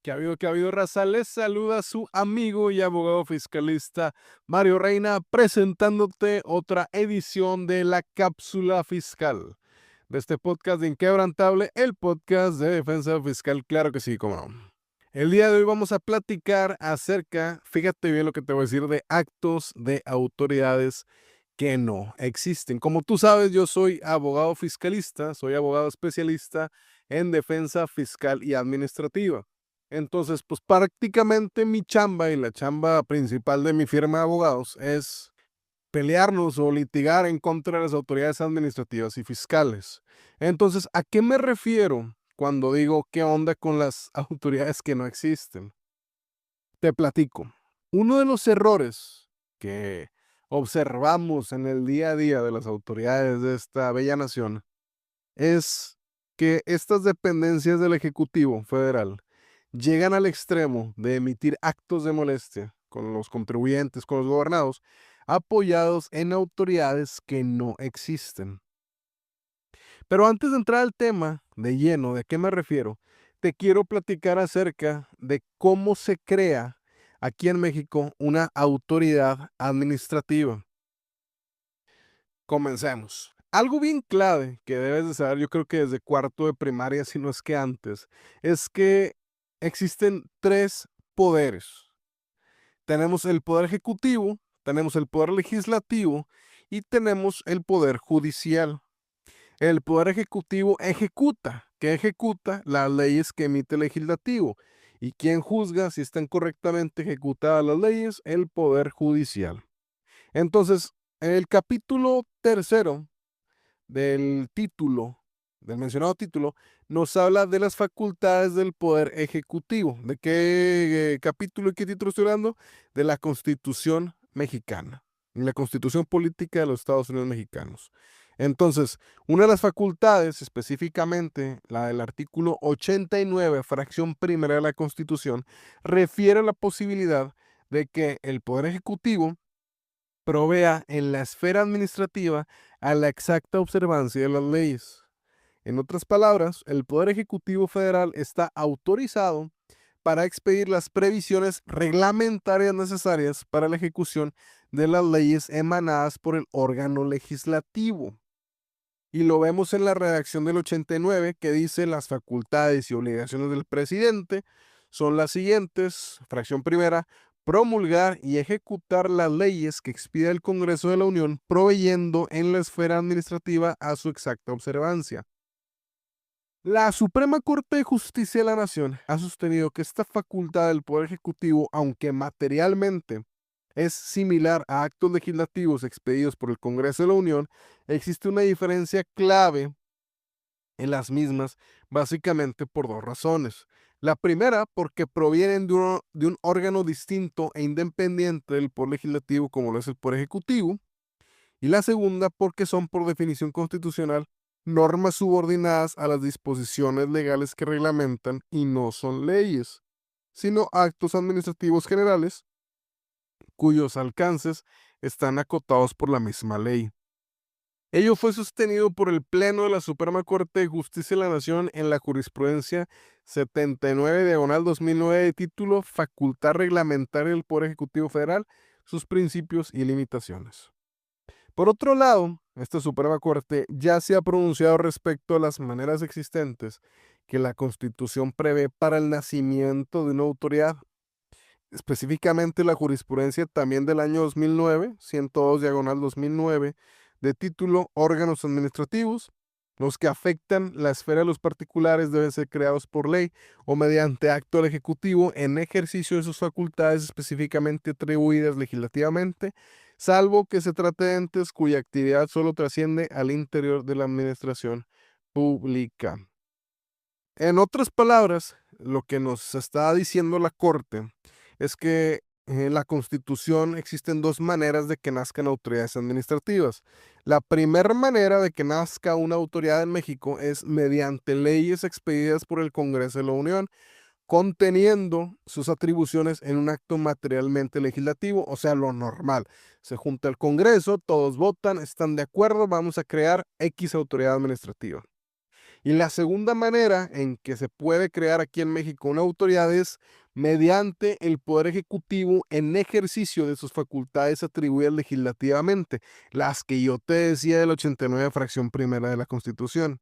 Que ha habido, raza? Les saluda su amigo y abogado fiscalista Mario Reina, presentándote otra edición de la Cápsula Fiscal, de este podcast de Inquebrantable, el podcast de defensa fiscal, claro que sí, cómo no. El día de hoy vamos a platicar acerca, fíjate bien lo que te voy a decir, de actos de autoridades que no existen. Como tú sabes, yo soy abogado fiscalista, soy abogado especialista en defensa fiscal y administrativa. Entonces, pues prácticamente mi chamba y la chamba principal de mi firma de abogados es pelearnos o litigar en contra de las autoridades administrativas y fiscales. Entonces, ¿a qué me refiero cuando digo qué onda con las autoridades que no existen? Te platico. Uno de los errores que observamos en el día a día de las autoridades de esta bella nación es que estas dependencias del Ejecutivo Federal llegan al extremo de emitir actos de molestia con los contribuyentes, con los gobernados, apoyados en autoridades que no existen. Pero antes de entrar al tema de lleno, ¿de qué me refiero? Te quiero platicar acerca de cómo se crea aquí en México una autoridad administrativa. Comencemos. Algo bien clave que debes de saber, yo creo que desde cuarto de primaria, si no es que antes, es que existen tres poderes. Tenemos el poder ejecutivo, tenemos el poder legislativo y tenemos el poder judicial. El poder ejecutivo ejecuta, que ejecuta las leyes que emite el legislativo. ¿Y quién juzga si están correctamente ejecutadas las leyes? El poder judicial. Entonces, el capítulo tercero del título, del mencionado título, nos habla de las facultades del poder ejecutivo. ¿De qué capítulo y qué título estoy hablando? De la Constitución mexicana, la Constitución política de los Estados Unidos mexicanos. Entonces, una de las facultades, específicamente la del artículo 89, fracción primera de la Constitución, refiere a la posibilidad de que el poder ejecutivo provea en la esfera administrativa a la exacta observancia de las leyes. En otras palabras, el Poder Ejecutivo Federal está autorizado para expedir las previsiones reglamentarias necesarias para la ejecución de las leyes emanadas por el órgano legislativo. Y lo vemos en la redacción del 89 que dice las facultades y obligaciones del presidente son las siguientes. Fracción primera, promulgar y ejecutar las leyes que expida el Congreso de la Unión, proveyendo en la esfera administrativa a su exacta observancia. La Suprema Corte de Justicia de la Nación ha sostenido que esta facultad del Poder Ejecutivo, aunque materialmente es similar a actos legislativos expedidos por el Congreso de la Unión, existe una diferencia clave en las mismas, básicamente por dos razones. La primera, porque provienen de un órgano distinto e independiente del Poder Legislativo, como lo es el Poder Ejecutivo. Y la segunda, porque son por definición constitucional normas subordinadas a las disposiciones legales que reglamentan y no son leyes, sino actos administrativos generales cuyos alcances están acotados por la misma ley. Ello fue sostenido por el Pleno de la Suprema Corte de Justicia de la Nación en la jurisprudencia 79/2009 de título Facultad Reglamentaria del Poder Ejecutivo Federal, sus principios y limitaciones. Por otro lado, esta Suprema Corte ya se ha pronunciado respecto a las maneras existentes que la Constitución prevé para el nacimiento de una autoridad. Específicamente la jurisprudencia también del año 2009, 102/2009, de título Órganos Administrativos, los que afectan la esfera de los particulares deben ser creados por ley o mediante acto del Ejecutivo en ejercicio de sus facultades específicamente atribuidas legislativamente, salvo que se trate de entes cuya actividad solo trasciende al interior de la administración pública. En otras palabras, lo que nos está diciendo la Corte es que en la Constitución existen dos maneras de que nazcan autoridades administrativas. La primera manera de que nazca una autoridad en México es mediante leyes expedidas por el Congreso de la Unión, conteniendo sus atribuciones en un acto materialmente legislativo, o sea, lo normal. Se junta el Congreso, todos votan, están de acuerdo, vamos a crear X autoridad administrativa. Y la segunda manera en que se puede crear aquí en México una autoridad es mediante el Poder Ejecutivo en ejercicio de sus facultades atribuidas legislativamente, las que yo te decía del 89, fracción primera de la Constitución.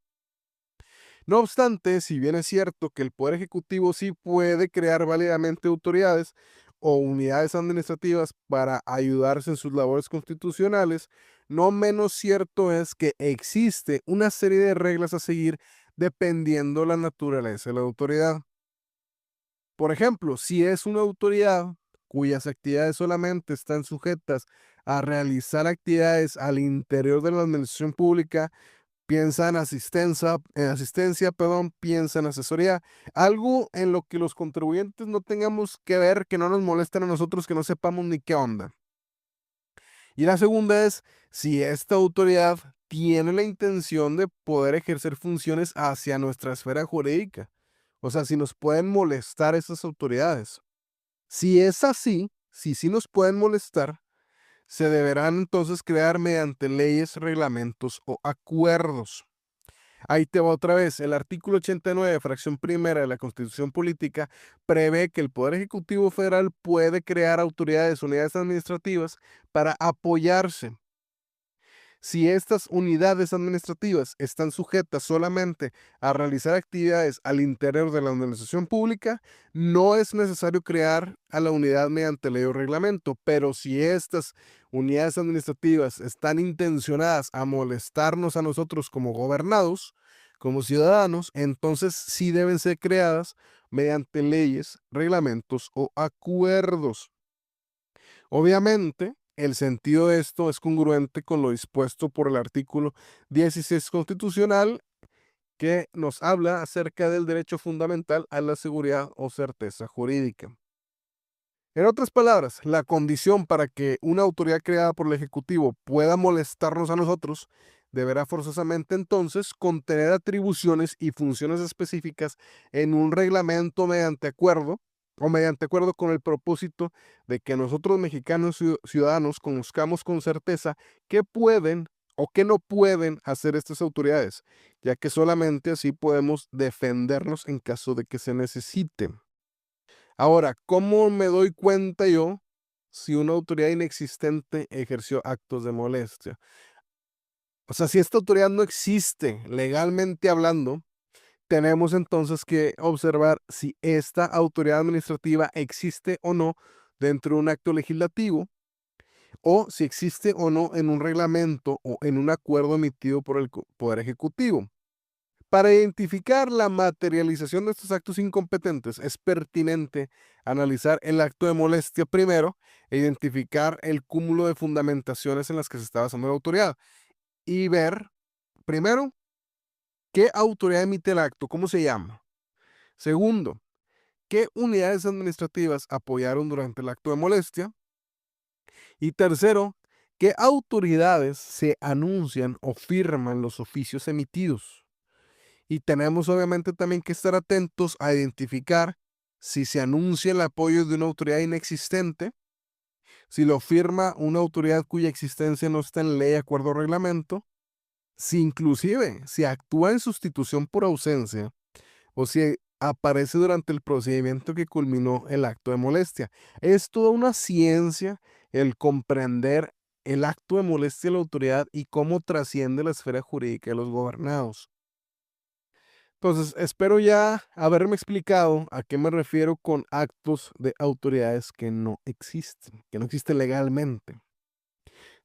No obstante, si bien es cierto que el Poder Ejecutivo sí puede crear válidamente autoridades o unidades administrativas para ayudarse en sus labores constitucionales, no menos cierto es que existe una serie de reglas a seguir dependiendo la naturaleza de la autoridad. Por ejemplo, si es una autoridad cuyas actividades solamente están sujetas a realizar actividades al interior de la administración pública, piensa en asistencia, perdón, piensa en asesoría, algo en lo que los contribuyentes no tengamos que ver, que no nos molesten a nosotros, que no sepamos ni qué onda. Y la segunda es si esta autoridad tiene la intención de poder ejercer funciones hacia nuestra esfera jurídica. O sea, si nos pueden molestar esas autoridades. Si es así, si sí nos pueden molestar, se deberán entonces crear mediante leyes, reglamentos o acuerdos. Ahí te va otra vez. El artículo 89, fracción primera de la Constitución Política, prevé que el Poder Ejecutivo Federal puede crear autoridades, unidades administrativas para apoyarse. Si estas unidades administrativas están sujetas solamente a realizar actividades al interior de la administración pública, no es necesario crear a la unidad mediante ley o reglamento, pero si estas unidades administrativas están intencionadas a molestarnos a nosotros como gobernados, como ciudadanos, entonces sí deben ser creadas mediante leyes, reglamentos o acuerdos. Obviamente, el sentido de esto es congruente con lo dispuesto por el artículo 16 constitucional que nos habla acerca del derecho fundamental a la seguridad o certeza jurídica. En otras palabras, la condición para que una autoridad creada por el Ejecutivo pueda molestarnos a nosotros deberá forzosamente entonces contener atribuciones y funciones específicas en un reglamento mediante acuerdo o mediante acuerdo con el propósito de que nosotros mexicanos ciudadanos conozcamos con certeza qué pueden o qué no pueden hacer estas autoridades, ya que solamente así podemos defendernos en caso de que se necesite. Ahora, ¿cómo me doy cuenta yo si una autoridad inexistente ejerció actos de molestia? O sea, si esta autoridad no existe legalmente hablando, tenemos entonces que observar si esta autoridad administrativa existe o no dentro de un acto legislativo o si existe o no en un reglamento o en un acuerdo emitido por el Poder Ejecutivo. Para identificar la materialización de estos actos incompetentes, es pertinente analizar el acto de molestia primero e identificar el cúmulo de fundamentaciones en las que se está basando la autoridad y ver, primero, qué autoridad emite el acto, cómo se llama. Segundo, qué unidades administrativas apoyaron durante el acto de molestia. Y tercero, qué autoridades se anuncian o firman los oficios emitidos. Y tenemos obviamente también que estar atentos a identificar si se anuncia el apoyo de una autoridad inexistente, si lo firma una autoridad cuya existencia no está en ley, acuerdo o reglamento, si inclusive si actúa en sustitución por ausencia o si aparece durante el procedimiento que culminó el acto de molestia. Es toda una ciencia el comprender el acto de molestia de la autoridad y cómo trasciende la esfera jurídica de los gobernados. Entonces, espero ya haberme explicado a qué me refiero con actos de autoridades que no existen legalmente.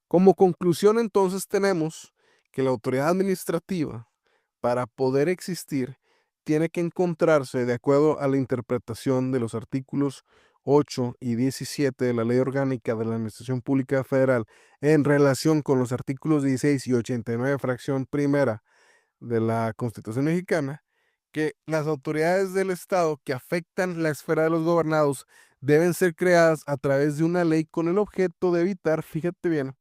Como conclusión, entonces, tenemos que la autoridad administrativa, para poder existir, tiene que encontrarse de acuerdo a la interpretación de los artículos 8 y 17 de la Ley Orgánica de la Administración Pública Federal en relación con los artículos 16 y 89, fracción primera de la Constitución mexicana, que las autoridades del Estado que afectan la esfera de los gobernados deben ser creadas a través de una ley con el objeto de evitar, fíjate bien,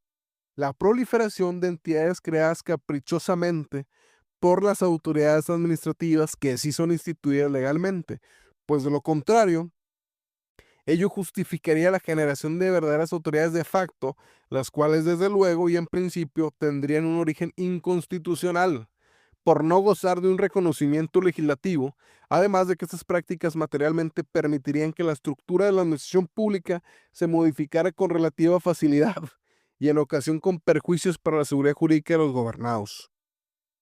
la proliferación de entidades creadas caprichosamente por las autoridades administrativas que sí son instituidas legalmente, pues de lo contrario, ello justificaría la generación de verdaderas autoridades de facto, las cuales desde luego y en principio tendrían un origen inconstitucional, por no gozar de un reconocimiento legislativo, además de que estas prácticas materialmente permitirían que la estructura de la administración pública se modificara con relativa facilidad y en ocasión con perjuicios para la seguridad jurídica de los gobernados.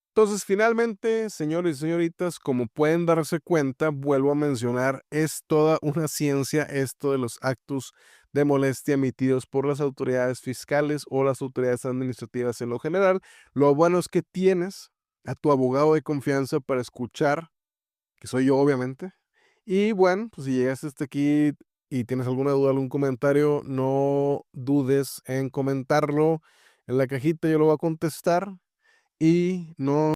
Entonces, finalmente, señores y señoritas, como pueden darse cuenta, vuelvo a mencionar, es toda una ciencia esto de los actos de molestia emitidos por las autoridades fiscales o las autoridades administrativas en lo general. Lo bueno es que tienes a tu abogado de confianza para escuchar, que soy yo, obviamente. Y bueno, pues si llegaste hasta aquí y tienes alguna duda, algún comentario, no dudes en comentarlo en la cajita, yo lo voy a contestar y no